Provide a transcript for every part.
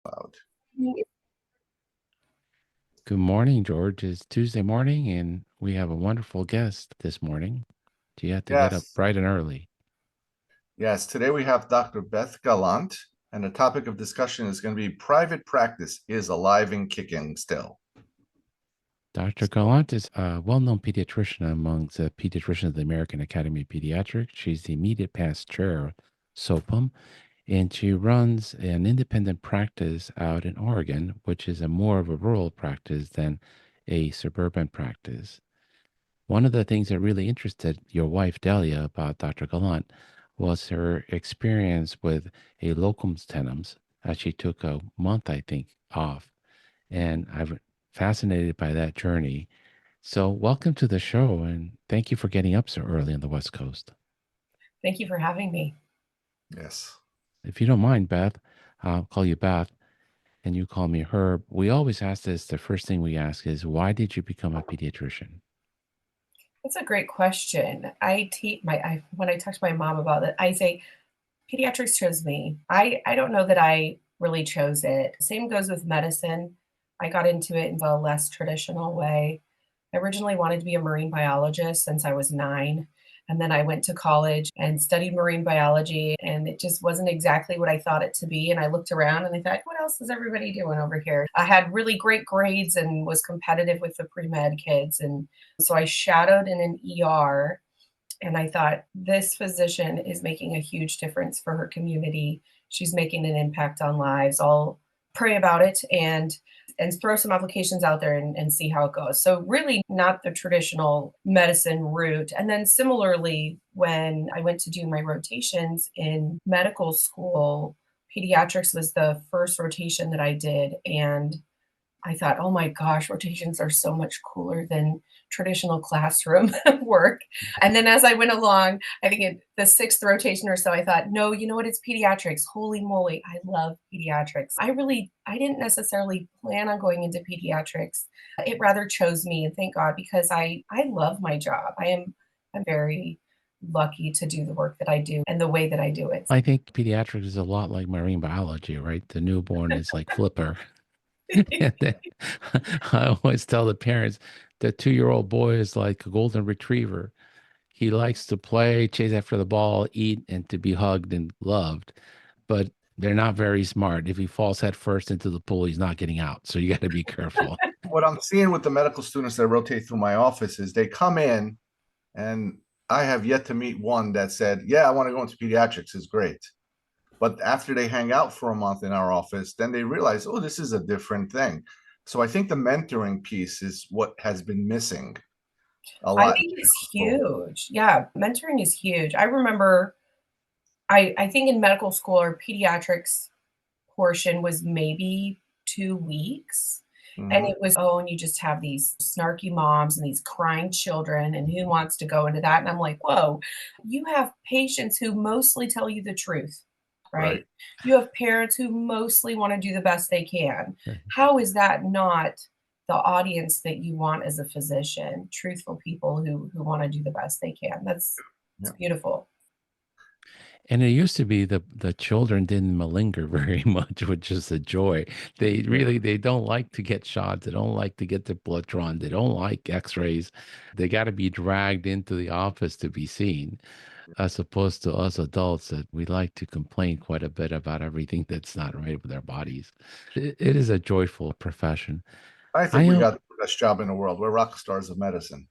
Cloud. Good morning, George. It's Tuesday morning, and we have a wonderful guest this morning. Do you have to get up Yes, bright and early? yes. Today we have Dr. Beth Gallant, and the topic of discussion is going to be private practice is alive and kicking still. Dr. So, Gallant is a well known pediatrician amongst the pediatricians of the American Academy of Pediatrics. She's the immediate past chair of SOPUM, and she runs an independent practice out in Oregon, which is a more of a rural practice than a suburban practice. One of the things that really interested your wife, Delia, about Dr. Gallant was her experience with a locum tenens. She took a month, I think, off. And I'm fascinated by that journey. So, welcome to the show. And thank you for getting up so early on the West Coast. Thank you for having me. yes. If you don't mind, Beth, I'll call you Beth and you call me Herb. We always ask this. The first thing we ask is, why did you become a pediatrician? That's a great question. When I talk to my mom about it, I say pediatrics chose me. I don't know that I really chose it. Same goes with medicine. I got into it in a less traditional way. I originally wanted to be a marine biologist since I was 9. And then I went to college and studied marine biology, and it just wasn't exactly what I thought it to be. And I looked around and I thought, what else is everybody doing over here? I had really great grades and was competitive with the pre med kids. And so I shadowed in an ER, and I thought, this physician is making a huge difference for her community. She's making an impact on lives. I'll pray about it and throw some applications out there and see how it goes. So really not the traditional medicine route. And then similarly, when I went to do my rotations in medical school, pediatrics was the first rotation that I did. And I thought, oh my gosh, rotations are so much cooler than traditional classroom work. And then as I went along, I think the sixth rotation or so, I thought, no, you know what? It's pediatrics. Holy moly, I love pediatrics. I didn't necessarily plan on going into pediatrics. It rather chose me, and thank God, because I love my job. I'm very lucky to do the work that I do and the way that I do it. I think pediatrics is a lot like marine biology, right? The newborn is like Flipper. And then I always tell the parents the 2-year-old boy is like a golden retriever. He likes to play, chase after the ball, eat, and to be hugged and loved. But they're not very smart. If he falls head first into the pool, he's not getting out. So you got to be careful. What I'm seeing with the medical students that rotate through my office is they come in, and I have yet to meet one that said, yeah, I want to go into pediatrics, is great. But after they hang out for a month in our office, then they realize, oh, this is a different thing. So I think the mentoring piece is what has been missing a I lot. think it's huge. Yeah, mentoring is huge. I remember I think in medical school, our pediatrics portion was maybe 2 weeks, and Mhm. it was, "Oh, and you just have these snarky moms and these crying children, and who wants to go into that?" And I'm like, "Whoa, you have patients who mostly tell you the truth, right? Right. You have parents who mostly wanna do the best they can. How is that not the audience that you want as a physician? Truthful people who wanna do the best they can." It's Yeah. beautiful. And it used to be the children didn't malinger very much, which is a joy. They don't like to get shots. They don't like to get their blood drawn. They don't like X-rays. They got to be dragged into the office to be seen, as opposed to us adults that we like to complain quite a bit about everything that's not right with our bodies. It is a joyful profession. I I think we am got the best job in the world. We're rock stars of medicine.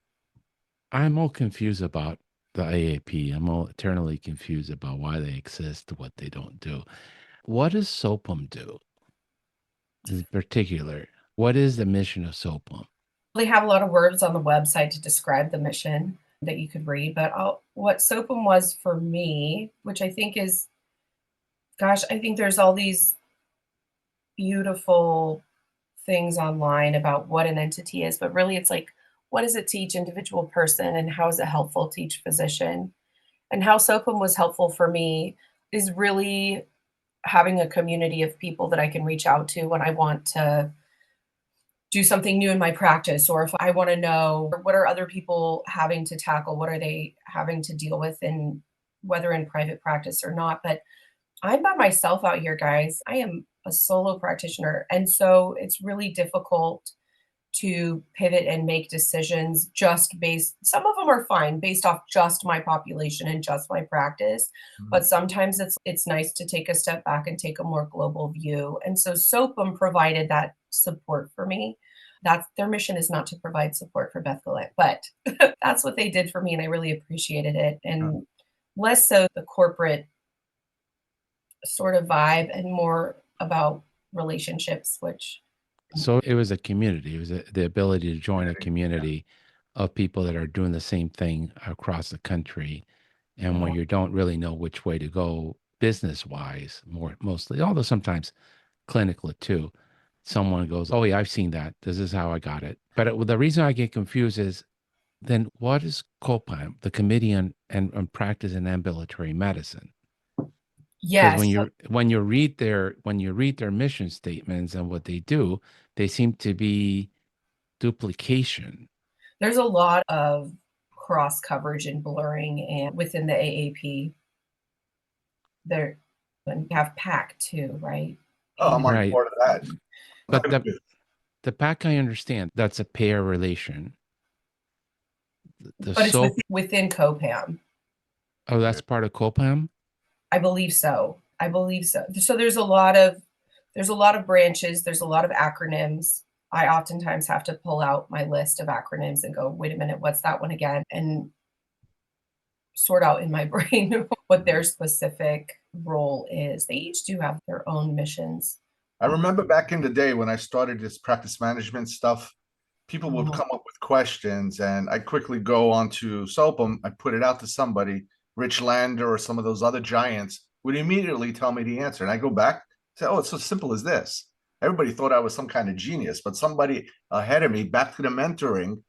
I'm all confused about the AAP. I'm all eternally confused about why they exist, what they don't do. What does SOPUM do in particular? What is the mission of SOPUM? They have a lot of words on the website to describe the mission that you could read, but what SOPUM was for me, which I think is, gosh, I think there's all these beautiful things online about what an entity is, but really it's like, what does it teach individual person and how is it helpful to each physician? And how SOPUM was helpful for me is really having a community of people that I can reach out to when I want to do something new in my practice, or if I want to know what are other people having to tackle, what are they having to deal with in whether in private practice or not. But I'm by myself out here, guys. I am a solo practitioner. And so it's really difficult to pivot and make decisions just based, some of them are fine based off just my population and just my practice, but sometimes it's nice to take a step back and take a more global view. And so SOPUM provided that support for me. That's their mission, is not to provide support for Beth Gallant, but that's what they did for me, and I really appreciated it. And less so the corporate sort of vibe and more about relationships, which So it was a community. It was the ability to join a community of people that are doing the same thing across the country. And when you don't really know which way to go business wise, mostly, although sometimes clinical too, someone goes, "Oh, yeah, I've seen that. This is how I got it." But the reason I get confused is then what is COPAM, the Committee on Practice in Ambulatory Medicine? Because yes, when you read their mission statements and what they do, they seem to be duplication. there's a lot of cross coverage and blurring and within the AAP. There, and you have PAC too, right? Oh, I'm on Right. board of that. But the PAC, I understand that's a payer relation. The But it's SOAP, within COPAM. oh, that's part of COPAM? I believe so. I believe so. So there's a lot of branches, there's a lot of acronyms. I oftentimes have to pull out my list of acronyms and go, wait a minute, what's that one again? And sort out in my brain what their specific role is. They each do have their own missions. I remember back in the day when I started this practice management stuff, people would come up with questions, and I quickly go onto SOPUM. I put it out to somebody, Rich Lander or some of those other giants would immediately tell me the answer. And I go back, say, "Oh, it's so simple as this." Everybody thought I was some kind of genius, but somebody ahead of me, back to the mentoring,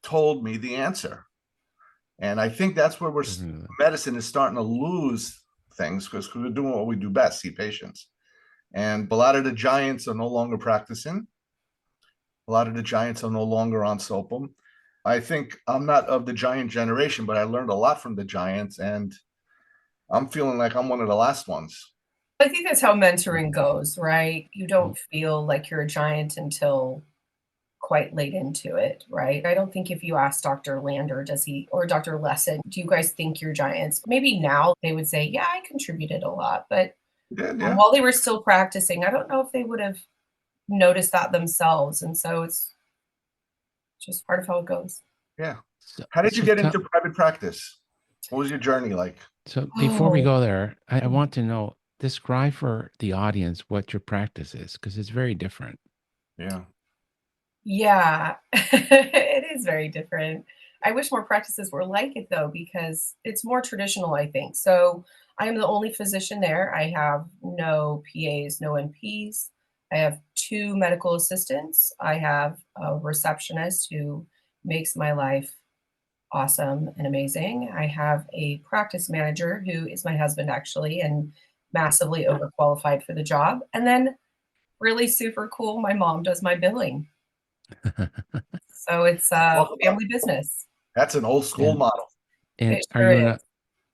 told me the answer. And I think that's where medicine is starting to lose things, because we're doing what we do best, see patients. And a lot of the giants are no longer practicing. A lot of the giants are no longer on SOPUM. I think I'm not of the giant generation, but I learned a lot from the giants, and I'm feeling like I'm one of the last ones. I think that's how mentoring goes, right? You don't feel like you're a giant until quite late into it, right? I don't think if you ask Dr. Lander, or Dr. Lesson, do you guys think you're giants? Maybe now they would say, yeah, I contributed a lot. But Yeah. while they were still practicing, I don't know if they would have noticed that themselves. And so it's just part of how it goes. Yeah. How did you get into private practice? What was your journey like? So before we go there, I want to know, describe for the audience what your practice is, because it's very different. Yeah. Yeah, it is very different. I wish more practices were like it though, because it's more traditional, I think. So I am the only physician there. I have no PAs, no NPs. I have 2 medical assistants. I have a receptionist who makes my life awesome and amazing. I have a practice manager who is my husband actually, and massively overqualified for the job. And then really super cool, my mom does my billing. So it's a family business. That's an old school model. And It sure is.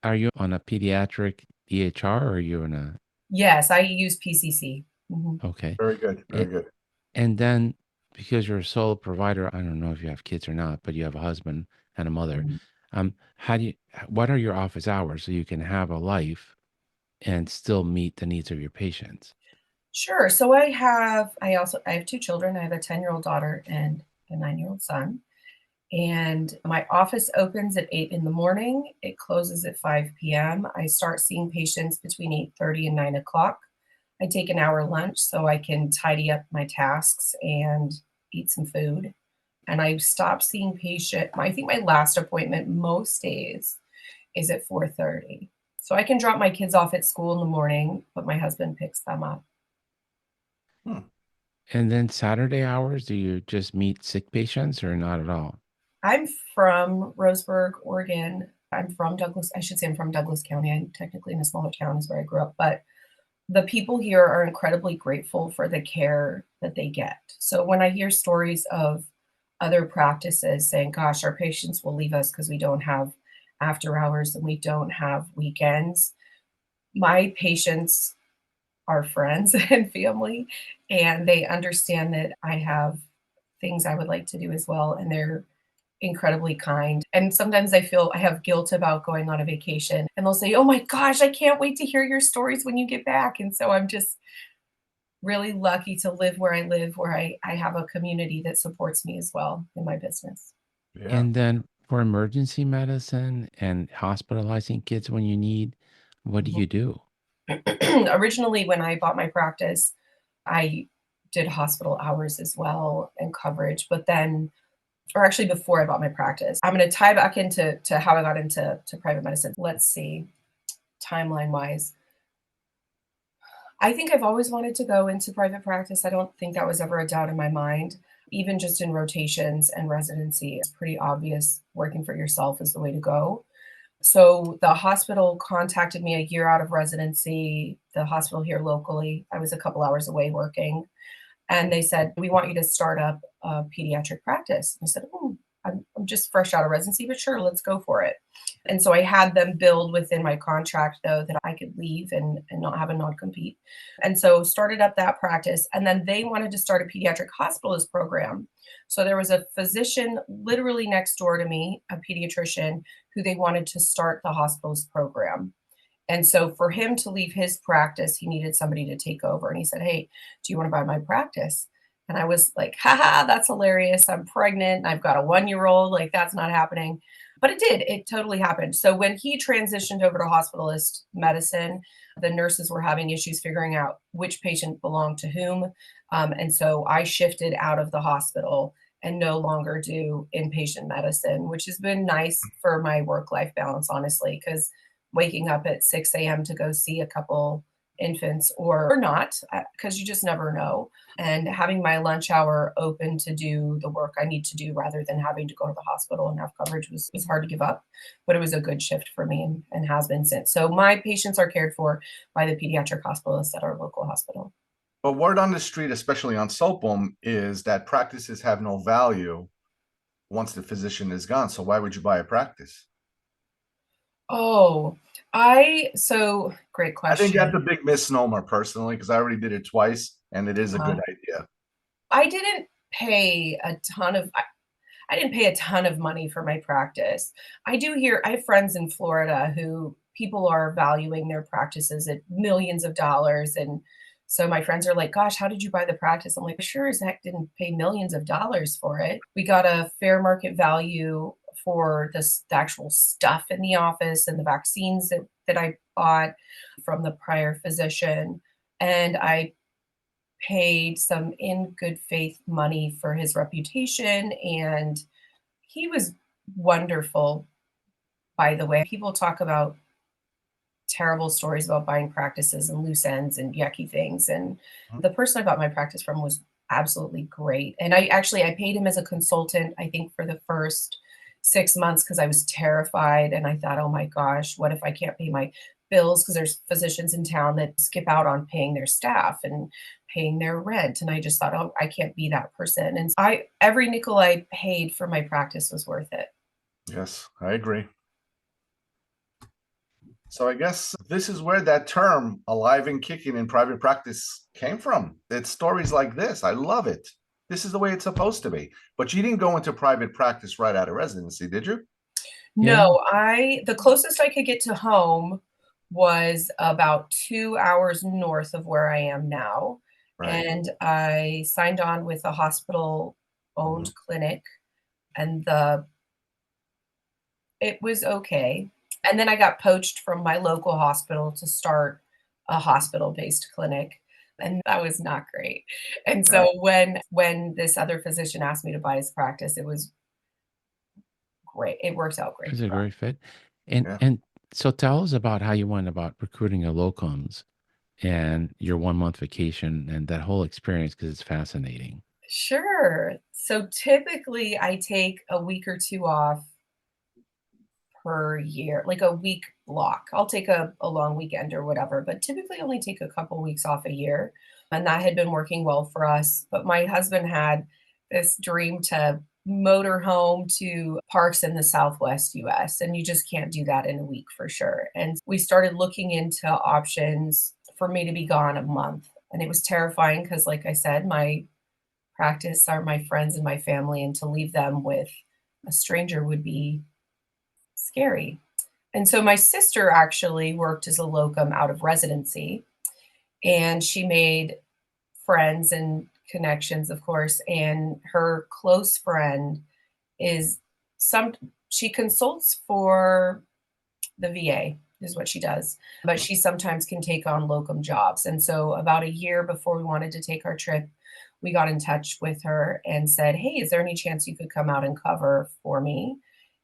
are you on a pediatric EHR, or are you on a? Yes, I use PCC. Okay. Very good. Very good. And then, because you're a sole provider, I don't know if you have kids or not, but you have a husband and a mother. What are your office hours so you can have a life and still meet the needs of your patients? Sure. So I have 2 children. I have a 10-year-old daughter and a 9-year-old son. And my office opens at 8 in the morning. It closes at 5 p.m. I start seeing patients between 8:30 and 9 o'clock. I take an hour lunch so I can tidy up my tasks and eat some food. And I stop seeing I think my last appointment most days is at 4:30. So I can drop my kids off at school in the morning, but my husband picks them up. And then Saturday hours, do you just meet sick patients or not at all? I'm from Roseburg, Oregon. I'm from Douglas. I should say I'm from Douglas County. I'm technically in a smaller town is where I grew up, but the people here are incredibly grateful for the care that they get. So when I hear stories of other practices saying, gosh, our patients will leave us because we don't have after hours and we don't have weekends, my patients are friends and family, and they understand that I have things I would like to do as well, and they're incredibly kind. And sometimes I feel I have guilt about going on a vacation, and they'll say, "Oh my gosh, I can't wait to hear your stories when you get back." And so I'm just really lucky to live where I live, where I have a community that supports me as well in my business. Yeah. And then for emergency medicine and hospitalizing kids when you need, what do you do? Originally, when I bought my practice, I did hospital hours as well and coverage, but then, or actually before I bought my practice, I'm going to tie back into how I got into private medicine. Let's see, timeline wise. I think I've always wanted to go into private practice. I don't think that was ever a doubt in my mind. Even just in rotations and residency, it's pretty obvious working for yourself is the way to go. So the hospital contacted me a year out of residency, the hospital here locally. I was a couple hours away working. And they said, "We want you to start up a pediatric practice." I said, "Oh, I'm just fresh out of residency, but sure, let's go for it." And so I had them build within my contract, though, that I could leave and not have a non-compete. And so started up that practice. And then they wanted to start a pediatric hospitalist program. So there was a physician literally next door to me, a pediatrician, who they wanted to start the hospitalist program. And so for him to leave his practice, he needed somebody to take over. And he said, "Hey, do you want to buy my practice?" And I was like, haha, that's hilarious. I'm pregnant and I've got a 1-year-old. Like, that's not happening. But it did. It totally happened. So when he transitioned over to hospitalist medicine, the nurses were having issues figuring out which patient belonged to whom. And so I shifted out of the hospital and no longer do inpatient medicine, which has been nice for my work life balance, honestly, because waking up at 6 a.m. to go see a couple infants or not, because you just never know. And having my lunch hour open to do the work I need to do rather than having to go to the hospital and have coverage was hard to give up. But it was a good shift for me and has been since. So my patients are cared for by the pediatric hospitalists at our local hospital. But word on the street, especially on SOPUM, is that practices have no value once the physician is gone. So why would you buy a practice? Oh, so great I think question. that's a big misnomer personally, because I already did it twice and it is a Uh, good idea. I didn't pay a ton of I didn't pay a ton of money for my practice. I have friends in Florida who people are valuing their practices at millions of dollars. And so my friends are like, "Gosh, how did you buy the practice?" I'm like, "Sure as heck didn't pay millions of dollars for it. We got a fair market value for the actual stuff in the office and the vaccines that I bought from the prior physician. And I paid some in good faith money for his reputation, and he was wonderful, by the way. People talk about terrible stories about buying practices and loose ends and yucky things, and the person I bought my practice from was absolutely great. And I paid him as a consultant, I think, for the first 6 months because I was terrified, and I thought, "Oh my gosh, what if I can't pay my bills?" Because there's physicians in town that skip out on paying their staff and paying their rent, and I just thought, "Oh, I can't be that person." And I every nickel I paid for my practice was worth it. Yes, I agree. So I guess this is where that term alive and kicking in private practice came from. It's stories like this. I love it. This is the way it's supposed to be. But you didn't go into private practice right out of residency, did you? Yeah. No, I the closest I could get to home was about 2 hours north of where I am now, Right. and I signed on with a Mhm. hospital-owned clinic, and the it was okay, and then I got poached from my local hospital to start a hospital-based clinic, and that was not great. And Yeah. so when this other physician asked me to buy his practice, it was great. It worked out It great was a for us. great fit. And Yeah. and so tell us about how you went about recruiting a locums and your 1 month vacation and that whole experience because it's fascinating. Sure. So typically I take a week or 2 off per year, like a week block. I'll take a long weekend or whatever, but typically only take a couple weeks off a year. And that had been working well for us. But my husband had this dream to motor home to parks in the Southwest US, and you just can't do that in a week for sure. And we started looking into options for me to be gone a month. And it was terrifying because, like I said, my practice are my friends and my family, and to leave them with a stranger would be scary. And so my sister actually worked as a locum out of residency, and she made friends and connections, of course. And her close friend is some, she consults for the VA, is what she does, but she sometimes can take on locum jobs. And so about a year before we wanted to take our trip, we got in touch with her and said, "Hey, is there any chance you could come out and cover for me?"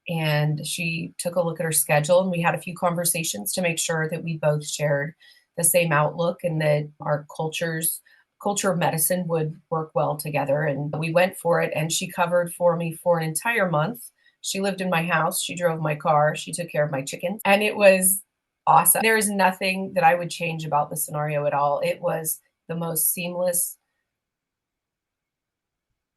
And she took a look at her schedule, and we had a few conversations to make sure that we both shared the same outlook and that our culture of medicine would work well together. And we went for it, and she covered for me for an entire month. She lived in my house, she drove my car, she took care of my chickens, and it was awesome. There is nothing that I would change about the scenario at all. It was the most seamless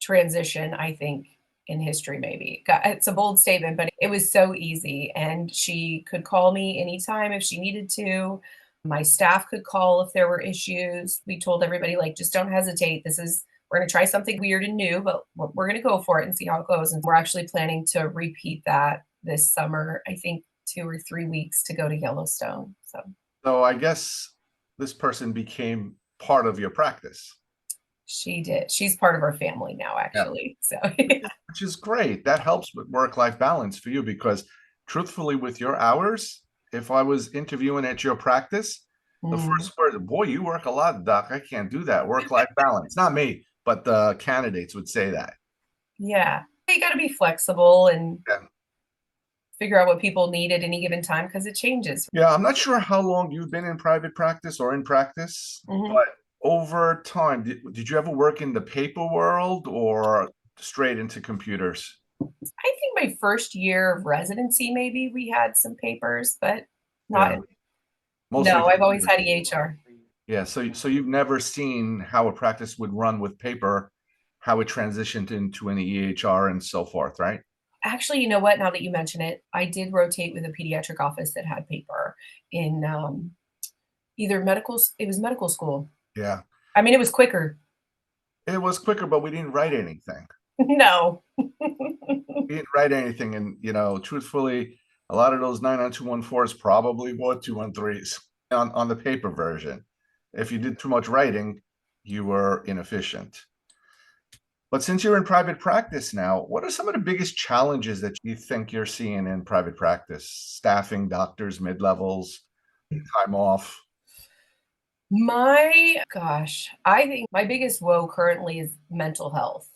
transition, I think, in history, maybe. It's a bold statement, but it was so easy. And she could call me anytime if she needed to. My staff could call if there were issues. We told everybody, like, just don't hesitate. We're going to try something weird and new, but we're going to go for it and see how it goes. And we're actually planning to repeat that this summer, I think 2 or 3 weeks to go to Yellowstone. So I guess this person became part of your practice. She did. She's part of our family now, actually. So Which is great. That helps with work-life balance for you, because truthfully, with your hours, if I was interviewing at your practice, the first word, "Boy, you work a lot, doc. I can't do that." Work-life balance. Not me, but the candidates would say that. Yeah. You got to be flexible and Yeah. figure out what people need at any given time because it changes. Yeah, I'm not sure how long you've been in private practice or in practice, but over time, did you ever work in the paper world or straight into computers? I think my first year of residency, maybe we had some papers, but not. Yeah. Mostly No, I've always had computers. EHR. Yeah, so you've never seen how a practice would run with paper, how it transitioned into an EHR and so forth, right? Actually, you know what? Now that you mention it, I did rotate with a pediatric office that had paper in either it was medical school. Yeah. I mean, it was quicker. It was quicker, but we didn't write anything. No. We didn't write anything. And, truthfully, a lot of those 99214s probably were 213s on the paper version. If you did too much writing, you were inefficient. But since you're in private practice now, what are some of the biggest challenges that you think you're seeing in private practice? Staffing, doctors, mid-levels, time off? My gosh, I think my biggest woe currently is mental health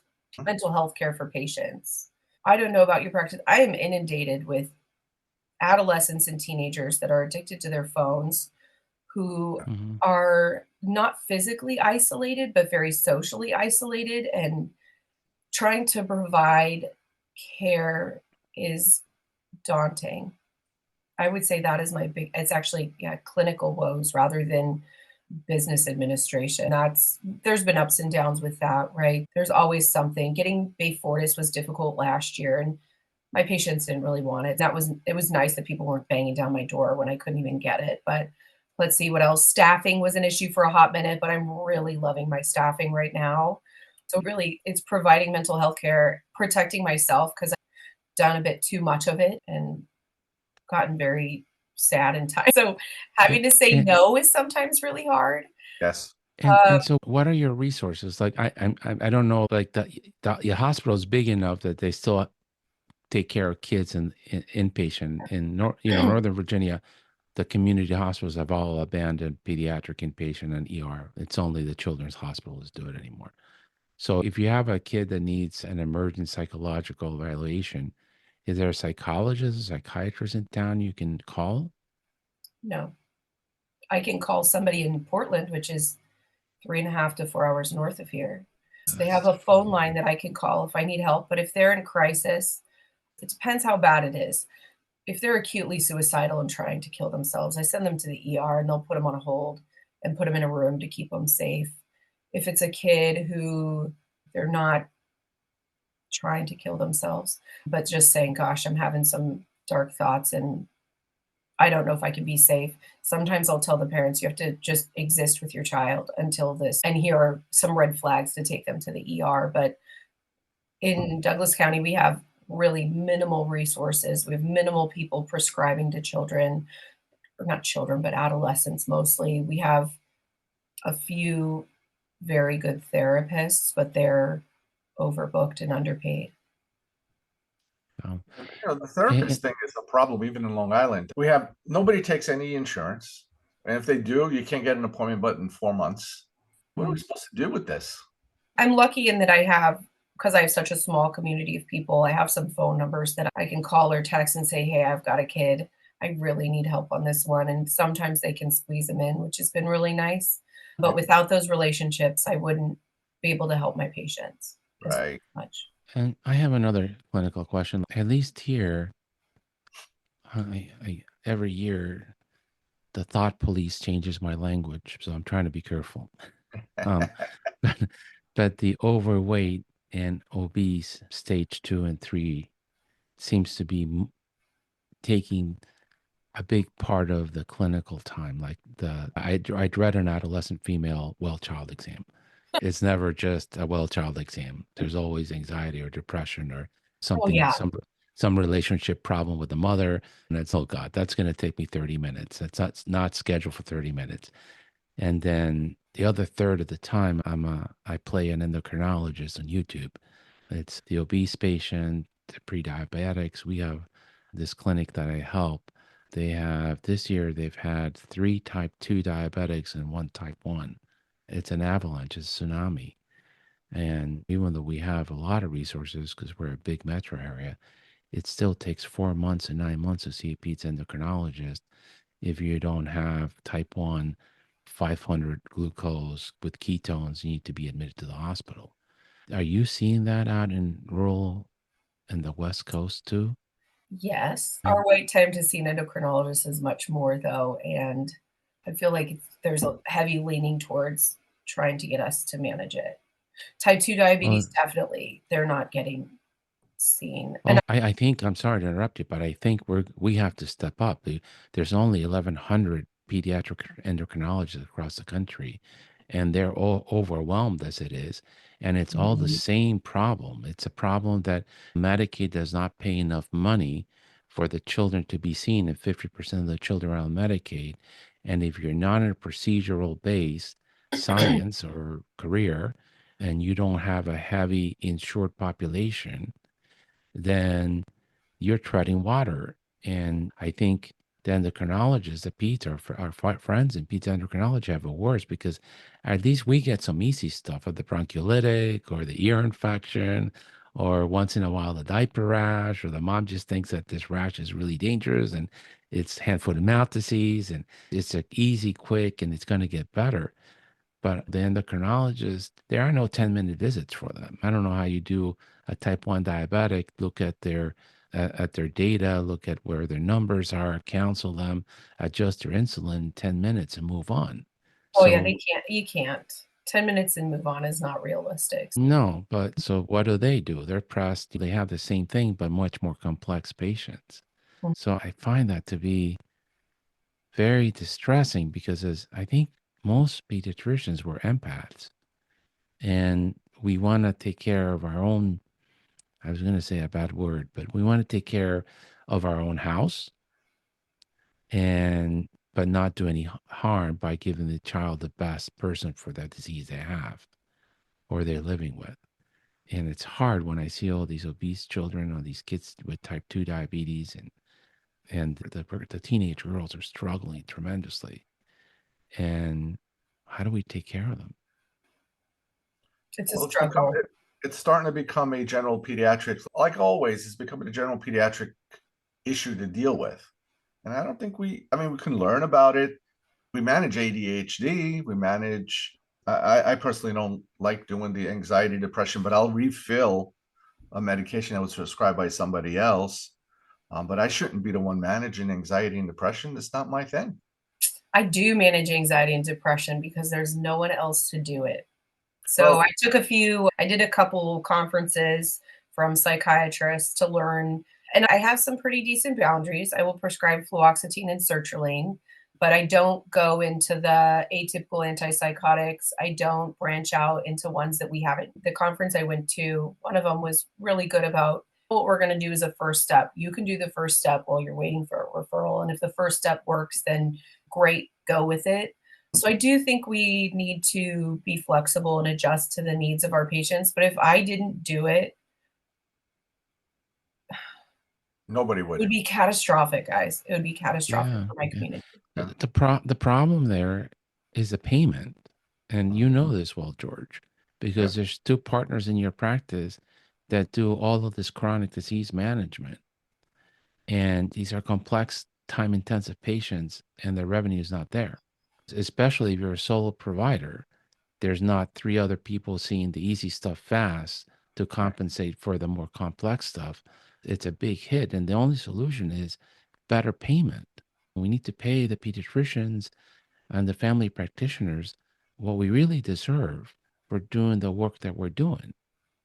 care for patients. I don't know about your practice. I am inundated with adolescents and teenagers that are addicted to their phones, who are not physically isolated, but very socially isolated, and trying to provide care is daunting. I would say that is it's actually, yeah, clinical woes rather than business administration. There's been ups and downs with that, right? There's always something. Getting Beyfortus was difficult last year, and my patients didn't really want it. It was nice that people weren't banging down my door when I couldn't even get it. But let's see what else. Staffing was an issue for a hot minute, but I'm really loving my staffing right now. So really, it's providing mental health care, protecting myself because I've done a bit too much of it and gotten very sad and tired. So having to say no is sometimes really hard. Yes. And so, what are your resources? Like, I don't know. Like, your hospital is big enough that they still take care of kids and inpatient. In Northern Virginia, the community hospitals have all abandoned pediatric inpatient and ER. It's only the children's hospitals do it anymore. So, if you have a kid that needs an emergent psychological evaluation, is there a psychologist, a psychiatrist in town you can call? No, I can call somebody in Portland, which is 3.5 to 4 hours north of here. So they have a phone line that I can call if I need help. But if they're in crisis, it depends how bad it is. If they're acutely suicidal and trying to kill themselves, I send them to the ER and they'll put them on a hold and put them in a room to keep them safe. If it's a kid who they're not trying to kill themselves, but just saying, gosh, I'm having some dark thoughts and I don't know if I can be safe. Sometimes I'll tell the parents you have to just exist with your child until this, and here are some red flags to take them to the ER. But in Douglas County, we have really minimal resources. We have minimal people prescribing to children, or not children, but adolescents mostly. We have a few very good therapists, but they're overbooked and underpaid. Um, The therapist and, thing is a problem even in Long Island. Nobody takes any insurance. And if they do, you can't get an appointment but in 4 months. What are we supposed to do with this? I'm lucky in that because I have such a small community of people, I have some phone numbers that I can call or text and say, hey, I've got a kid. I really need help on this one. And sometimes they can squeeze them in, which has been really nice. But without those relationships, I wouldn't be able to help my patients as Right. much. and I have another clinical question. At least here, every year, the thought police changes my language, so I'm trying to be careful. Um, but, but the overweight and obese stage 2 and 3 seems to be taking a big part of the clinical time. Like I dread an adolescent female well child exam. It's never just a well child exam. There's always anxiety or depression or Oh, something, yeah. some relationship problem with the mother. And it's, oh God, that's going to take me 30 minutes. That's not scheduled for 30 minutes. And then the other third of the time, I play an endocrinologist on YouTube. It's the obese patient, the pre-diabetics. We have this clinic that I help. This year they've had 3 type 2 diabetics and 1 type 1. It's an avalanche, it's a tsunami. And even though we have a lot of resources because we're a big metro area, it still takes 4 months and 9 months to see a peds endocrinologist if you don't have type 1, 500 glucose with ketones, you need to be admitted to the hospital. Are you seeing that out in rural and the West Coast too? Yes. Yeah. Our wait time to see an endocrinologist is much more, though. And I feel like there's a heavy leaning towards trying to get us to manage it. Type 2 Well, diabetes, definitely, they're not getting seen. And I think, I'm sorry to interrupt you, but I think we have to step up. There's only 1,100 pediatric endocrinologists across the country, and they're all overwhelmed as it is. And it's all the Mhm. same problem. It's a problem that Medicaid does not pay enough money for the children to be seen, and 50% of the children are on Medicaid. And if you're not in a procedural based science or career, and you don't have a heavy insured population, then you're treading water. And I think the endocrinologists, the peds, our friends in peds endocrinology have it worse because at least we get some easy stuff of the broncholytic or the ear infection, or once in a while the diaper rash, or the mom just thinks that this rash is really dangerous and it's hand, foot, and mouth disease, and it's an easy, quick, and it's going to get better. But the endocrinologist, there are no 10-minute visits for them. I don't know how you do a type 1 diabetic, look at their data, look at where their numbers are, counsel them, adjust their insulin in 10 minutes and move on. oh, yeah, So you can't. 10 minutes and move on is not realistic. no, but so what do? They're pressed. They have the same thing, but much more complex patients. Mm. So I find that to be very distressing because as I think most pediatricians were empaths, and we want to take care of our own. I was going to say a bad word, but we want to take care of our own house, and but not do any harm by giving the child the best person for that disease they have or they're living with. And it's hard when I see all these obese children or these kids with type 2 diabetes, and the teenage girls are struggling tremendously. And how do we take care of them? It's a Well, struggle. it's starting to become a general pediatrics. Like always, it's becoming a general pediatric issue to deal with. And I don't think I mean, we can learn about it. We manage ADHD. I personally don't like doing the anxiety, depression, but I'll refill a medication that was prescribed by somebody else. But I shouldn't be the one managing anxiety and depression. That's not my thing. I do manage anxiety and depression because there's no one else to do it. So Well, I did a couple conferences from psychiatrists to learn And I have some pretty decent boundaries. I will prescribe fluoxetine and sertraline, but I don't go into the atypical antipsychotics. I don't branch out into ones that we haven't. The conference I went to, one of them was really good about what we're going to do as a first step. You can do the first step while you're waiting for a referral. And if the first step works, then great, go with it. So I do think we need to be flexible and adjust to the needs of our patients. But if I didn't do it, Nobody it would. would be catastrophic, guys. It would be catastrophic Yeah, for my yeah. community. The problem there is the payment, and you know this well, George, because there's two partners in your practice that do all of this chronic disease management, and these are complex, time-intensive patients, and the revenue is not there. Especially if you're a solo provider, there's not three other people seeing the easy stuff fast to compensate for the more complex stuff. It's a big hit, and the only solution is better payment. We need to pay the pediatricians and the family practitioners what we really deserve for doing the work that we're doing.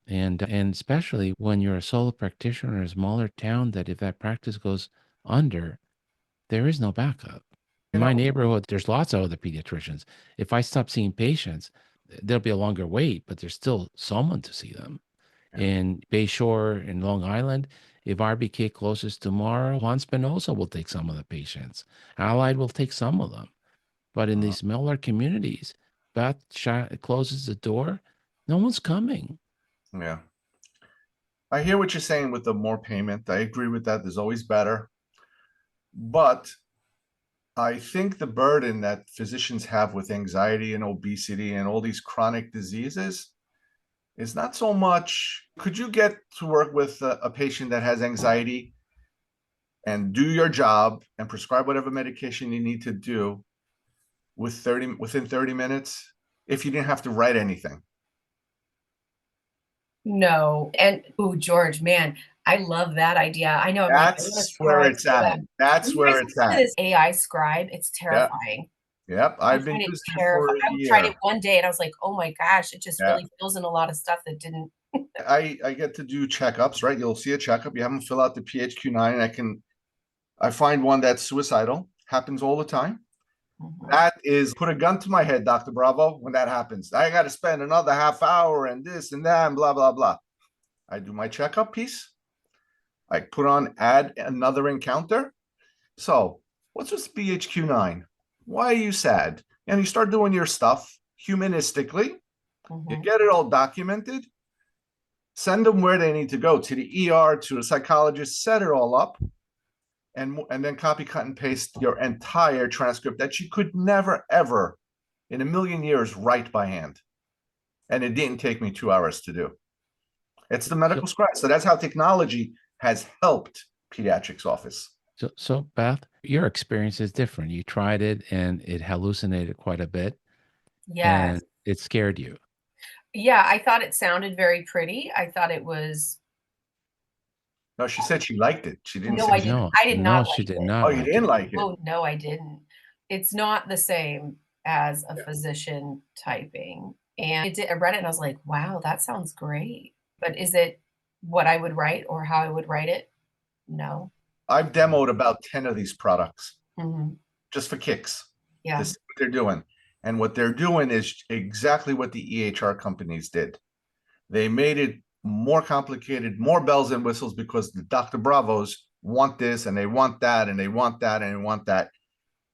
And especially when you're a solo practitioner in a smaller town, that if that practice goes under, there is no backup. In my neighborhood, there's lots of other pediatricians. If I stop seeing patients, there'll be a longer wait, but there's still someone to see them. In Bayshore in Long Island, if RBK closes tomorrow, Juan Spinoza will take some of the patients. Allied will take some of them. But in these smaller communities, Beth closes the door, no one's coming. Yeah. I hear what you're saying with the more payment. I agree with that. There's always better. But I think the burden that physicians have with anxiety and obesity and all these chronic diseases is not so much. Could you get to work with a patient that has anxiety and do your job and prescribe whatever medication you need to do within 30 minutes if you didn't have to write anything? No. And George, man, I love that idea. I know I'm like, I want to That's where try it's at. COPAM. That's You where guys it's listen to at. this AI Scribe. It's Yep. terrifying. Yep. I I've been find it using it for terrifying. a I tried year. it one day and I was like, oh my gosh, it just Yeah. really fills in a lot of stuff that didn't. I get to do checkups, right? You'll see a checkup. You have them fill out the PHQ-9. I find one that's suicidal. Happens all the time. That is put a gun to my head, Dr. Bravo, when that happens. I got to spend another half hour and this and that and blah, blah, blah. I do my checkup piece. I put on add another encounter. So what's this BHQ-9? Why are you sad? And you start doing your stuff humanistically. You get it all documented. Send them where they need to go, to the ER, to a psychologist, set it all up, and then copy, cut, and paste your entire transcript that you could never, ever in a million years write by hand. And it didn't take me 2 hours to do. It's the medical scribe. So that's how technology has helped pediatrics office. So Beth, your experience is different. You tried it and it hallucinated quite a bit. Yes. And it scared you. Yeah, I thought it sounded very pretty. I thought it was. No, she said she liked it. She didn't No, say I didn't. I did No, not she like did it. not Oh, you like didn't it. like it. Oh, no, I didn't. It's not the same as a physician typing. And I read it and I was like, wow, that sounds great. But is it what I would write or how I would write it? No. I've demoed about 10 of these products Mhm. just for kicks Yeah. to see what they're doing. And what they're doing is exactly what the EHR companies did. They made it more complicated, more bells and whistles, because the Dr. Bravos want this and they want that and they want that and they want that.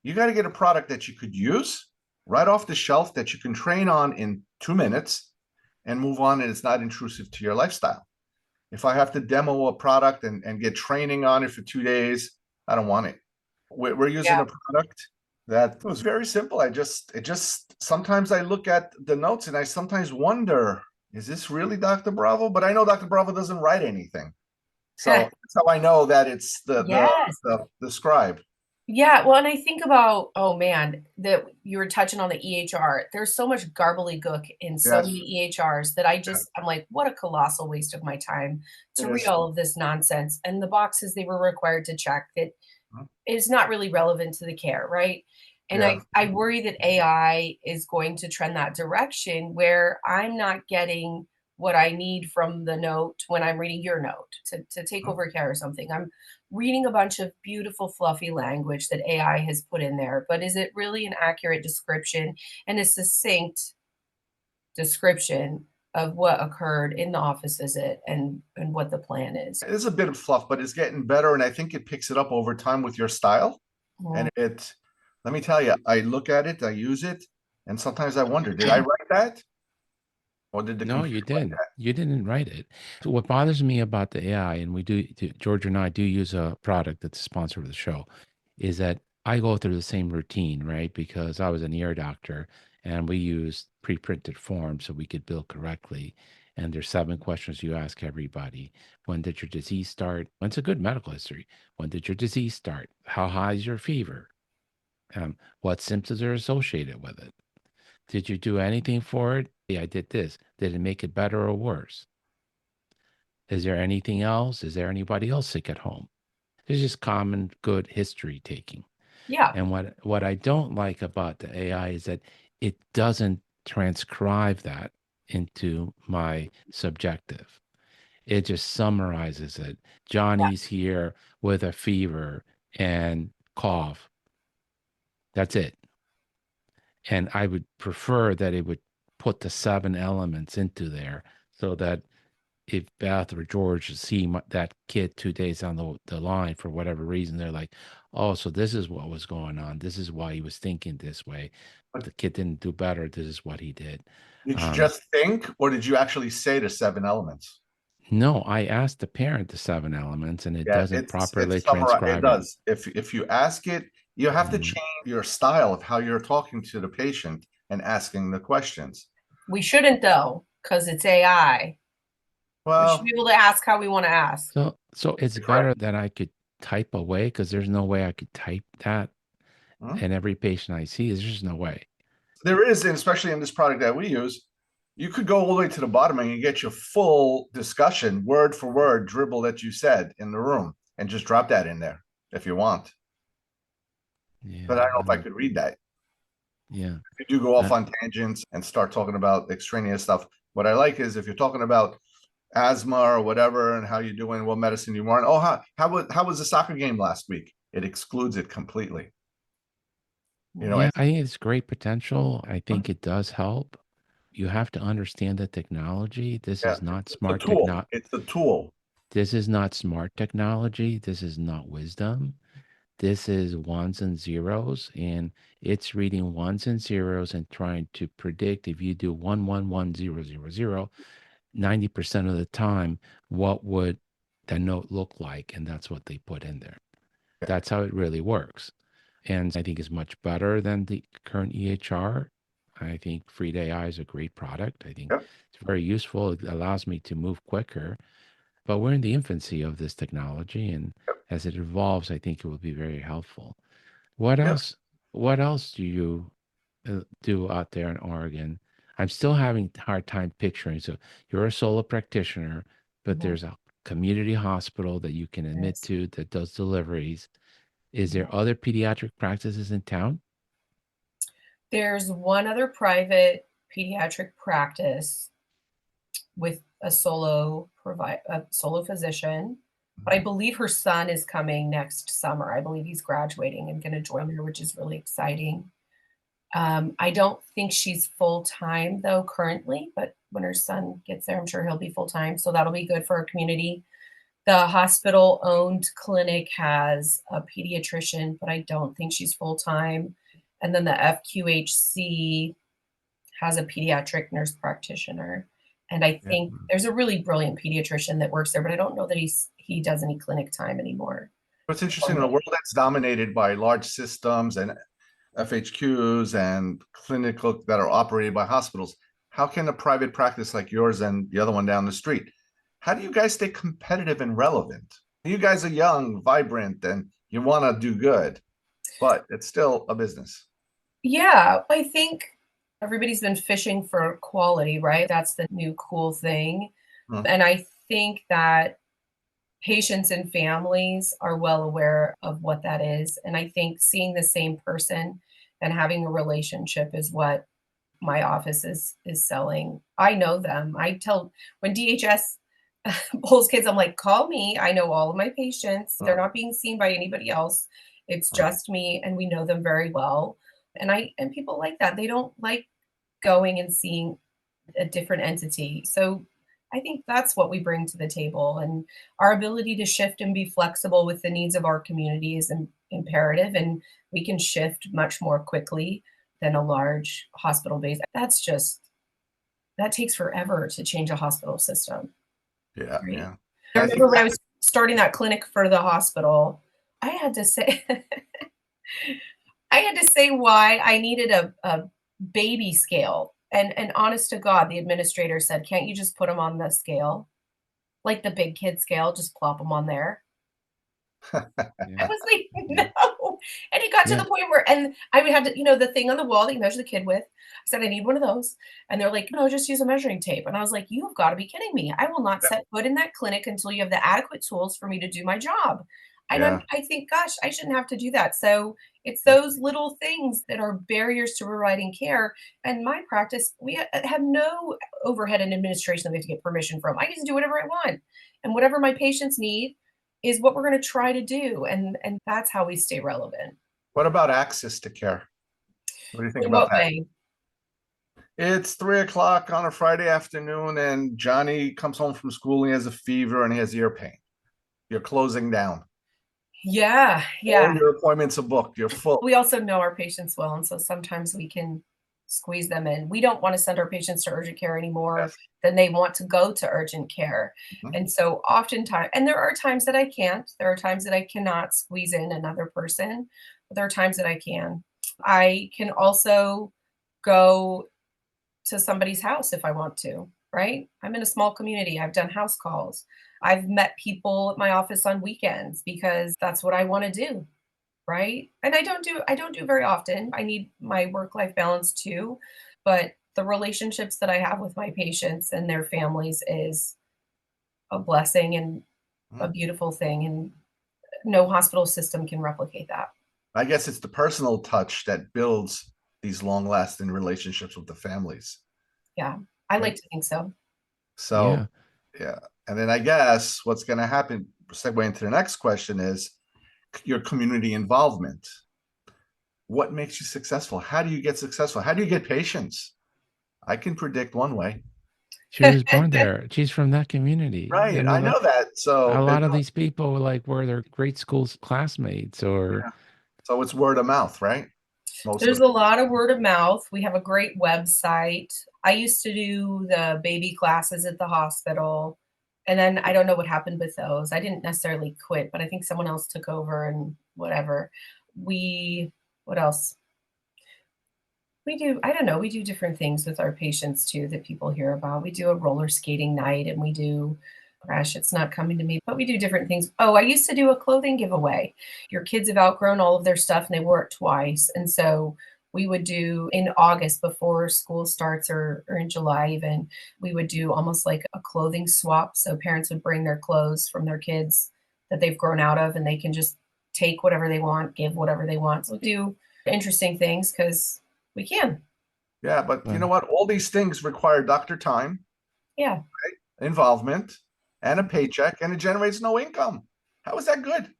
You got to get a product that you could use right off the shelf that you can train on in 2 minutes and move on, and it's not intrusive to your lifestyle. If I have to demo a product and get training on it for 2 days, I don't want it. We're using a product that was very simple. It just sometimes I look at the notes and I sometimes wonder, is this really Dr. Bravo? But I know Dr. Bravo doesn't write anything. So that's how I know that it's the scribe. Yeah, well, and I think about, oh man, that you were touching on the EHR. There's so much gobbledygook in so Yes. many EHRs that I'm like, what a colossal waste of my time to read Yes. all of this nonsense and the boxes they were required to check that Mhm. is not really relevant to the care, right? And Yeah. I worry that AI is going to trend that direction where I'm not getting what I need from the note when I'm reading your note to take over care or something. I'm reading a bunch of beautiful, fluffy language that AI has put in there, but is it really an accurate description and a succinct description of what occurred in the office visit and what the plan is? It is a bit of fluff, but it's getting better, and I think it picks it up over time with your style. And let me tell you, I look at it, I use it, and sometimes I wonder, did I write that? Or did the No, you computer write didn't. You didn't write it. So what bothers me about the AI, and George and I do use a product that's a sponsor of the show, is that I go through the same routine, right? Because I was an ear doctor and we use pre-printed forms so we could bill correctly. And there's 7 questions you ask everybody. When did your disease start? It's a good medical history. When did your disease start? How high is your fever? What symptoms are associated with it? Did you do anything for it? Yeah, I did this. Did it make it better or worse? Is there anything else? Is there anybody else sick at home? It's just common good history taking. Yeah. And what I don't like about the AI is that it doesn't transcribe that into my subjective. It just summarizes it. Johnny's here with a fever and cough. That's it. And I would prefer that it would put the 7 elements into there so that if Beth or George see that kid 2 days down the line for whatever reason, they're like, oh, so this is what was going on. This is why he was thinking this way. But The kid didn't do better. This is what he did. did you just think, or did you actually say the 7 elements? No, I asked the parent the 7 elements, and it doesn't properly It transcribe it. does. If you ask it, you have to change your style of how you're talking to the patient and asking the questions. We shouldn't though, because it's AI. We should Well, be able to ask how we want to ask. So it's Correct. better that I could type away because there's no way I could type that. Mhm. And every patient I see, there's just no way. There is, and especially in this product that we use, you could go all the way to the bottom and you get your full discussion, word for word, dribble that you said in the room, and just drop that in there if you want. Yeah. But I don't know if I could read that. Yeah. If you do go off on tangents and start talking about extraneous stuff, what I like is if you're talking about asthma or whatever and how you're doing, what medicine you want. Oh, how was the soccer game last week? It excludes it completely. You know, Yeah, I think it's great potential. I and think it does help. You have to understand the technology. This yeah, is not it's a smart tool. technology. It's a tool. This is not smart technology. This is not wisdom. This is ones and zeros, and it's reading ones and zeros and trying to predict if you do 1110000, 90% of the time, what would the note look like? And that's what they put in there. That's how it really works. And I think is much better than the current EHR. I think Freed AI is a great product. I think Yep. it's very useful. It allows me to move quicker, but we're in the infancy of this technology. And as it evolves, I think it will be very helpful. What Yep. else? What else do you do out there in Oregon? I'm still having a hard time picturing. So you're a solo practitioner, but there's a community hospital that you can admit to that does deliveries. Is there other pediatric practices in town? There's one other private pediatric practice with a solo physician, but I believe her son is coming next summer. I believe he's graduating and going to join her, which is really exciting. I don't think she's full-time though currently, but when her son gets there, I'm sure he'll be full-time. So that'll be good for our community. The hospital-owned clinic has a pediatrician, but I don't think she's full-time. And then the FQHC has a pediatric nurse practitioner. And I think there's a really brilliant pediatrician that works there, but I don't know that he does any clinic time anymore. What's interesting in a world that's dominated by large systems and FHQs and clinical that are operated by hospitals, how can a private practice like yours and the other one down the street, how do you guys stay competitive and relevant? You guys are young, vibrant, and you want to do good, but it's still a business. Yeah, I think everybody's been fishing for quality, right? That's the new cool thing. And I think that patients and families are well aware of what that is. And I think seeing the same person and having a relationship is what my office is selling. I know them. I tell when DHS pulls kids, I'm like, call me. I know all of my patients. They're not being seen by anybody else. It's just me, and we know them very well. And people like that. They don't like going and seeing a different entity. So I think that's what we bring to the table, and our ability to shift and be flexible with the needs of our community is imperative, and we can shift much more quickly than a large hospital base. That takes forever to change a hospital system. Yeah, Right. yeah. I I think remember when I was starting that clinic for the hospital, I had to say I had to say why I needed a baby scale. And honest to God, the administrator said, "Can't you just put them on the scale? Like the big kid scale, just plop them on there." I Yeah. was like, Yeah. "No." And it got to Yeah. the point where and I would have to, the thing on the wall that you measure the kid with. I said, "I need one of those." And they're like, "No, just use a measuring tape." And I was like, "You have got to be kidding me. I will not set foot in that clinic until you have the adequate tools for me to do my job." And yeah. I think, gosh, I shouldn't have to do that. So it's those little things that are barriers to providing care. And my practice, we have no overhead and administration that we have to get permission from. I get to do whatever I want. And whatever my patients need is what we're going to try to do. And that's how we stay relevant. What about access to care? What do you think In about what that? way? It's 3 o'clock on a Friday afternoon, and Johnny comes home from school. He has a fever and he has ear pain. You're closing down. Yeah, All yeah. your appointments are booked. You're full. We also know our patients well, and so sometimes we can squeeze them in. We don't want to send our patients to urgent care anymore Yes. than they want to go to urgent care. Mhm. And so oftentimes, and there are times that I can't, there are times that I cannot squeeze in another person, but there are times that I can. I can also go to somebody's house if I want to, right? I'm in a small community. I've done house calls. I've met people at my office on weekends because that's what I want to do, right? And I don't do very often. I need my work-life balance too, but the relationships that I have with my patients and their families is a blessing and a Mhm. beautiful thing, and no hospital system can replicate that. I guess it's the personal touch that builds these long-lasting relationships with the families, Yeah, I like right? to think so. So, Yeah. yeah. And then I guess what's going to happen, segue into the next question, is your community involvement. What makes you successful? How do you get successful? How do you get patients? I can predict one way. She was born there. She's from that community. Right. I know that. A So lot of these people were their grade school classmates or yeah. So it's word of mouth, right? Most There's of a it. lot of word of mouth. We have a great website. I used to do the baby classes at the hospital, and then I don't know what happened with those. I didn't necessarily quit, but I think someone else took over and whatever. We what else? We do I don't know, we do different things with our patients too that people hear about. We do a roller skating night, and we do gosh, it's not coming to me, but we do different things. Oh, I used to do a clothing giveaway. Your kids have outgrown all of their stuff and they wore it twice. And so we would do in August before school starts, or in July even, we would do almost like a clothing swap. So parents would bring their clothes from their kids that they've grown out of, and they can just take whatever they want, give whatever they want. So we do interesting things because we can. Yeah, but you know well, what? All these things require doctor time, Yeah. involvement, and a paycheck, and it generates no income. How is that good?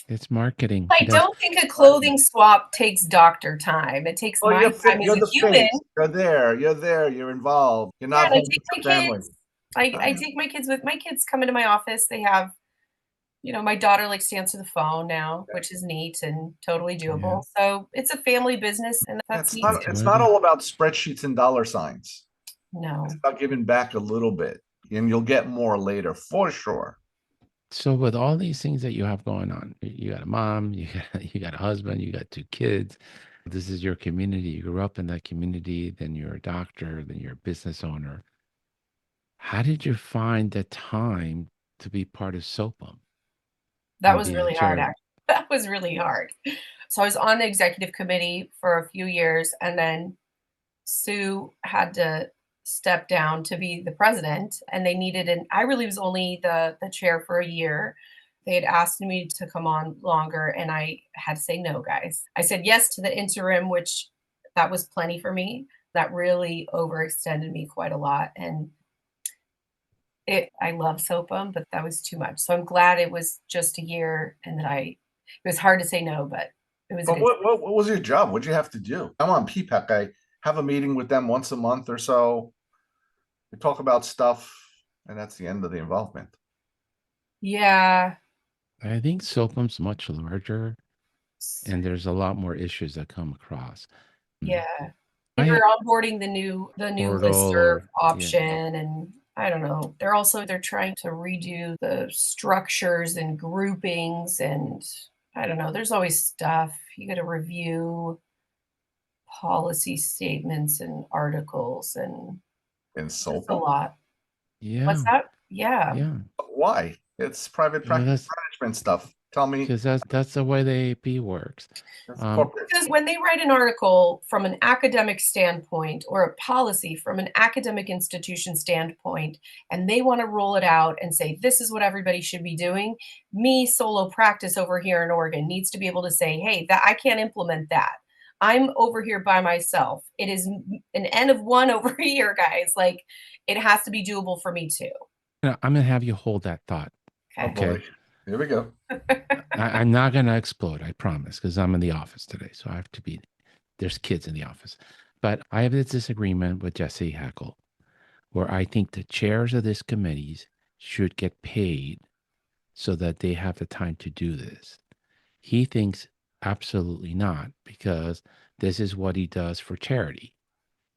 it's marketing. I don't think a clothing swap takes doctor time. It takes Well, my time as you're a the human. face. You're there, you're involved. You're Yeah, not and I home take with my your family. kids. I take my kids with my kids come into my office. They have, my daughter likes to answer the phone now, which is neat and totally Yeah, doable. So it's a family business, and that's neat too. It's not absolutely. all about spreadsheets and dollar signs. It's No. about giving back a little bit, and you'll get more later for sure. So with all these things that you have going on, you got a mom, you got a husband, you got two kids. This is your community. You grew up in that community, then you're a doctor, then you're a business owner. How did you find the time to be part of SOPUM That and was be the really hard, chair? actually. That was really hard. So I was on the executive committee for a few years, and then Sue had to step down to be the president, and they needed an I really was only the chair for a year. They had asked me to come on longer, and I had to say no, guys. I said yes to the interim, which that was plenty for me. That really overextended me quite a lot. And I love SOPUM, but that was too much. So I'm glad it was just a year and that it was hard to say no, but it was a But good. what was your job? What'd you have to do? I'm on PPAC. I have a meeting with them once a month or so. We talk about stuff, and that's the end of the involvement. Yeah. I think SOPUM's much larger, and there's a lot more issues that come across. Yeah. They I were onboarding the new listserv portal, yeah. option, and I don't know. They're trying to redo the structures and groupings, and I don't know. There's always stuff. You got to review policy statements and articles, and In it's just a SOPA? lot. What's Yeah, that? Yeah. yeah. Why? It's private Well, practice that's management stuff. Tell me, because that's the way the AP works. that's corporate. Because when they write an article from an academic standpoint or a policy from an academic institution standpoint, and they want to roll it out and say, this is what everybody should be doing, me, solo practice over here in Oregon, needs to be able to say, hey, that I can't implement that. I'm over here by myself. It is an N of one over here, guys. Like, it has to be doable for me too. I'm gonna have you hold that thought. Oh Okay. boy, here we go. I'm not gonna explode, I promise, because I'm in the office today, so I have to be. There's kids in the office, but I have this disagreement with Jesse Hackle, where I think the chairs of these committees should get paid so that they have the time to do this. He thinks absolutely not, because this is what he does for charity.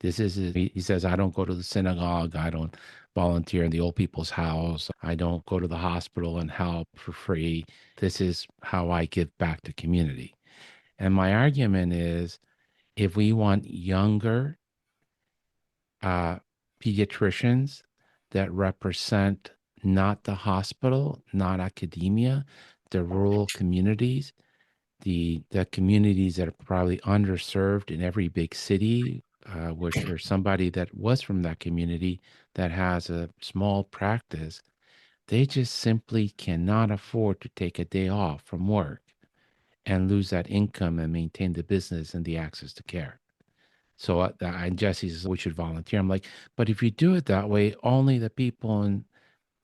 He says, I don't go to the synagogue. I don't volunteer in the old people's house. I don't go to the hospital and help for free. This is how I give back to community. And my argument is, if we want younger pediatricians that represent not the hospital, not academia, the rural communities, the communities that are probably underserved in every big city, which or somebody that was from that community that has a small practice, they just simply cannot afford to take a day off from work and lose that income and maintain the business and the access to care. So and Jesse says we should volunteer. I'm like, but if you do it that way, only the people in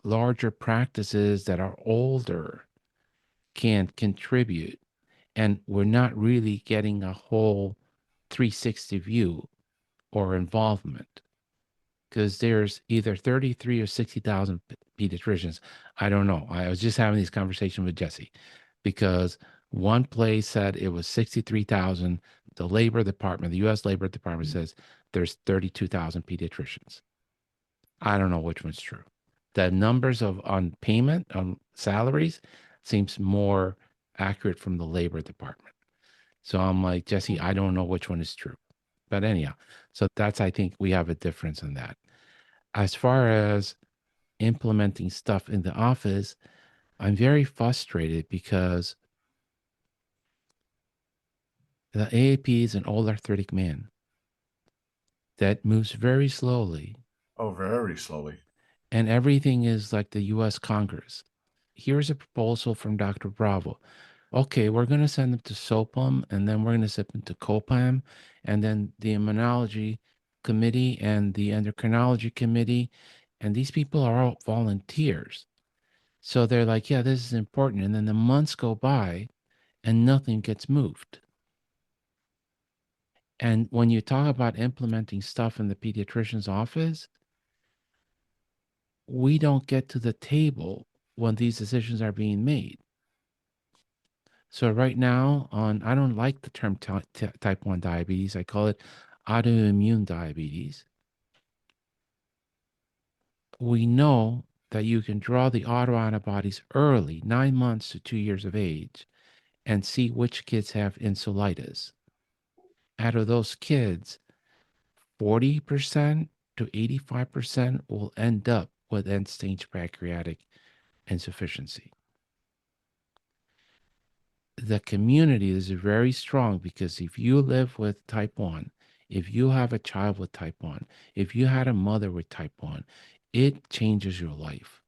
larger practices that are older can contribute, and we're not really getting a whole 360 view or involvement, because there's either 33 or 60,000 pediatricians. I don't know. I was just having this conversation with Jesse, because one place said it was 63,000. The Labor Department, the U.S. Labor Department says there's 32,000 pediatricians. I don't know which one's true. The numbers on payment, on salaries, seems more accurate from the Labor Department. So I'm like, Jesse, I don't know which one is true. But anyhow, so I think we have a difference in that. As far as implementing stuff in the office, I'm very frustrated because the AAP is an old arthritic man that moves very slowly, Oh, very slowly. and everything is like the US Congress. Here's a proposal from Dr. Bravo. Okay, we're going to send them to SOPUM, and then we're going to send them to COPAM, and then the immunology committee and the endocrinology committee. And these people are all volunteers. So they're like, yeah, this is important. And then the months go by and nothing gets moved. And when you talk about implementing stuff in the pediatrician's office, we don't get to the table when these decisions are being made. So right now, I don't like the term type 1 diabetes. I call it autoimmune diabetes. We know that you can draw the autoantibodies early, 9 months to 2 years of age, and see which kids have insulitis. Out of those kids, 40% to 85% will end up with end-stage pancreatic insufficiency. The community is very strong, because if you live with type 1, if you have a child with type 1, if you had a mother with type 1, it changes your life.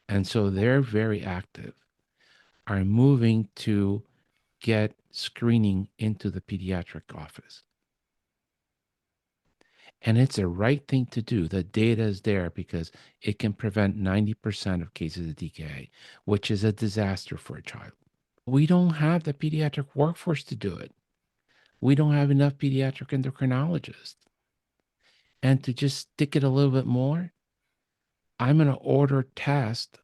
And so they're very active, are moving to get screening into the pediatric office. And it's a right thing to do. The data is there because it can prevent 90% of cases of DKA, which is a disaster for a child. We don't have the pediatric workforce to do it. We don't have enough pediatric endocrinologists. And to just stick it a little bit more, I'm going to order tests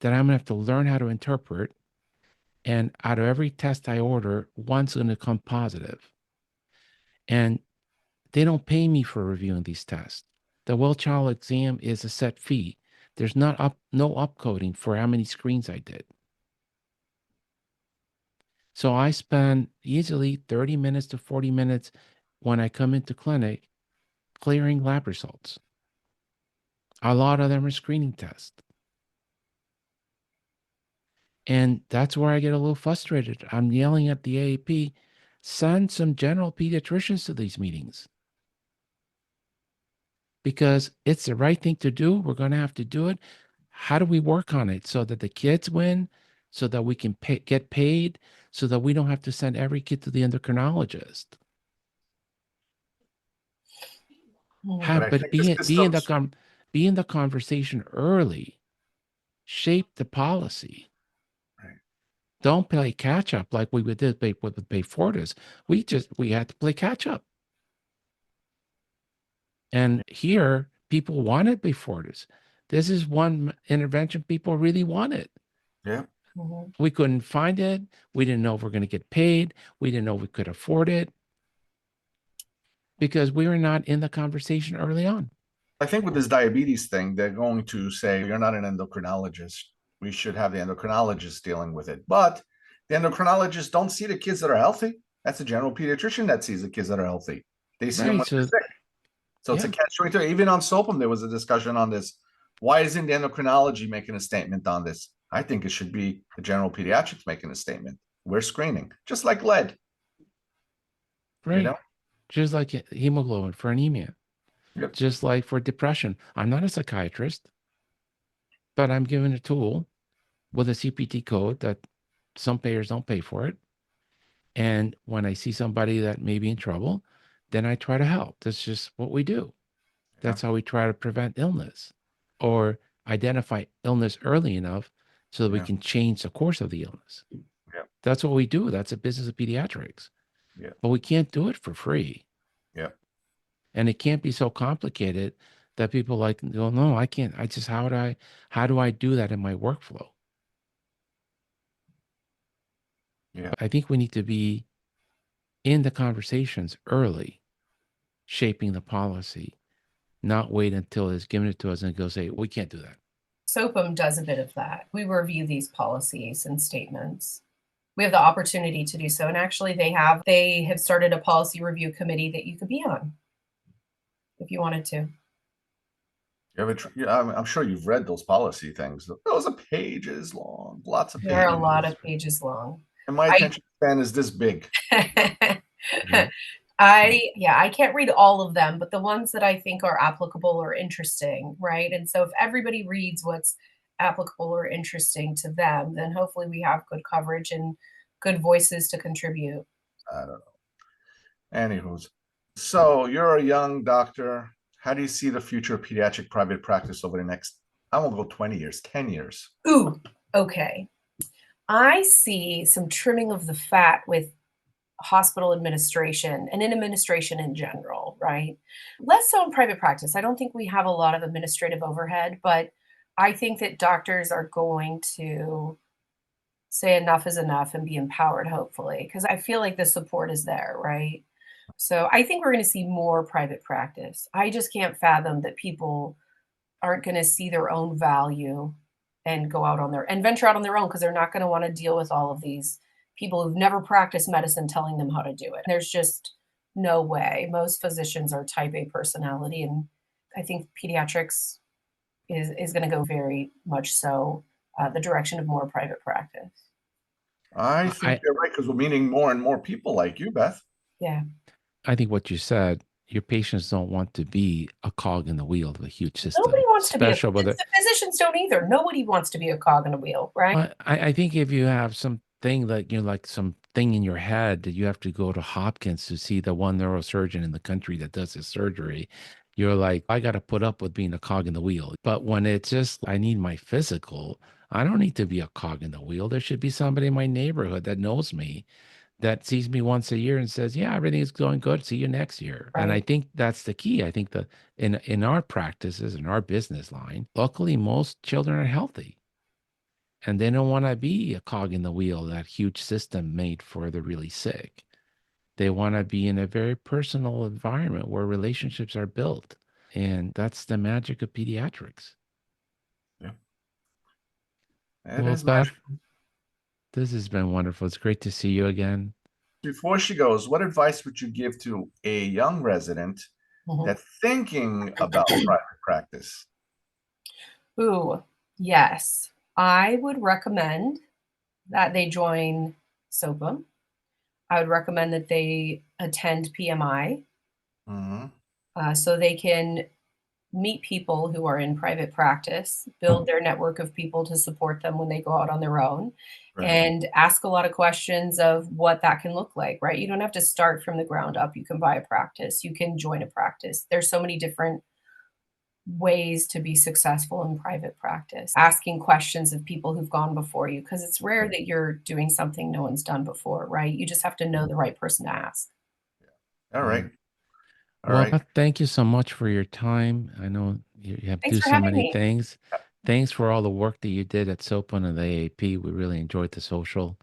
that I'm going to have to learn how to interpret. And out of every test I order, one's going to come positive. And they don't pay me for reviewing these tests. The well-child exam is a set fee. There's no upcoding for how many screens I did. So I spend easily 30 minutes to 40 minutes when I come into clinic clearing lab results. A lot of them are screening tests. And that's where I get a little frustrated. I'm yelling at the AAP, send some general pediatricians to these meetings. Because it's the right thing to do. We're going to have to do it. How do we work on it so that the kids win, so that we can get paid, so that we don't have to send every kid to the endocrinologist? But be in the conversation early. Shape the policy. Right. Don't play catch up like we did with Beyfortus. We had to play catch up. And here, people wanted Beyfortus. This is one intervention people really wanted. Yeah. We couldn't find it. We didn't know if we're going to get paid. We didn't know we could afford it because we were not in the conversation early on. I think with this diabetes thing, they're going to say, you're not an endocrinologist. We should have the endocrinologist dealing with it. But the endocrinologists don't see the kids that are healthy. That's a general pediatrician that sees the kids that are healthy. They see them when they're sick. So it's a catch-22. Even on SOPUM, there was a discussion on this. Why isn't the endocrinology making a statement on this? I think it should be the general pediatrics making a statement. We're screening, just like lead. Right. You know? Just like hemoglobin for anemia. Yep. Just like for depression. I'm not a psychiatrist, but I'm given a tool with a CPT code that some payers don't pay for it. And when I see somebody that may be in trouble, then I try to help. That's just what we do. That's how we try to prevent illness or identify illness early enough so that we can change the course of the illness. Yeah. That's what we do. That's a business of pediatrics. Yeah. But we can't do it for free. Yeah. And it can't be so complicated that people like, go, no, I can't. I just, how do I do that in my workflow? Yeah. I think we need to be in the conversations early, shaping the policy, not wait until it's given it to us and go say, we can't do that. SOPUM does a bit of that. We review these policies and statements. We have the opportunity to do so. And actually they have started a policy review committee that you could be on if you wanted to. I'm sure you've read those policy things. Those are pages long, lots of pages. They're a lot of pages long. And my attention span is this big. I can't read all of them, but the ones that I think are applicable or interesting, right? And so if everybody reads what's applicable or interesting to them, then hopefully we have good coverage and good voices to contribute. I don't know. Anywho, so you're a young doctor. How do you see the future of pediatric private practice over the next, I won't go 20 years, 10 years? Ooh, okay. I see some trimming of the fat with hospital administration and in administration in general, right? Less so in private practice. I don't think we have a lot of administrative overhead, but I think that doctors are going to say enough is enough and be empowered, hopefully, because I feel like the support is there, right? So I think we're going to see more private practice. I just can't fathom that people aren't going to see their own value and go out on their and venture out on their own because they're not going to want to deal with all of these people who've never practiced medicine telling them how to do it. There's just no way. Most physicians are type A personality, and I think pediatrics is going to go very much so the direction of more private practice. I think you're right, because we're meeting more and more people like you, Beth. Yeah. I think what you said, your patients don't want to be a cog in the wheel of a huge system. Nobody wants to be the physicians don't either. Nobody wants to be a cog in a wheel, right? I think if you have something that, like some thing in your head that you have to go to Hopkins to see the one neurosurgeon in the country that does his surgery. You're like, I got to put up with being a cog in the wheel. But when it's just, I need my physical, I don't need to be a cog in the wheel. There should be somebody in my neighborhood that knows me, that sees me once a year and says, yeah, everything is going good. See you next year. And I Right. think that's the key. I think that in our practices, in our business line, luckily most children are healthy and they don't want to be a cog in the wheel, that huge system made for the really sick. They want to be in a very personal environment where relationships are built. And that's the magic of pediatrics. Yeah. It Well, is Beth, magical. this has been wonderful. It's great to see you again. Before she goes, what advice would you give to a young resident Mhm. that's thinking about private practice? Ooh, yes. I would recommend that they join SOPUM. I would recommend that they attend PMI Hmm. so they can meet people who are in private practice, build their network of people to support them when they go out on their own, Right. and ask a lot of questions of what that can look like, right? You don't have to start from the ground up. You can buy a practice, you can join a practice. There's so many different ways to be successful in private practice. Asking questions of people who've gone before you, because it's rare that you're doing something no one's done before, right? You just have to know the right person to ask. All Yeah. right. All Well, right. thank you so much for your time. I know you have Thanks do for so having many me. things. Thanks for all the work that you did at SOPUN and the AAP. We really enjoyed the social.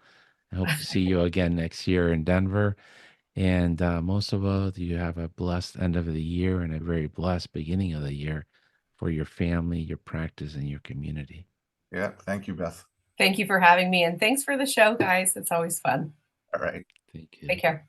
I hope to see you again next year in Denver. And most of all, you have a blessed end of the year and a very blessed beginning of the year for your family, your practice, and your community. Yeah. Thank you, Beth. Thank you for having me, and thanks for the show, guys. It's always fun. All right. Thank you. Take care.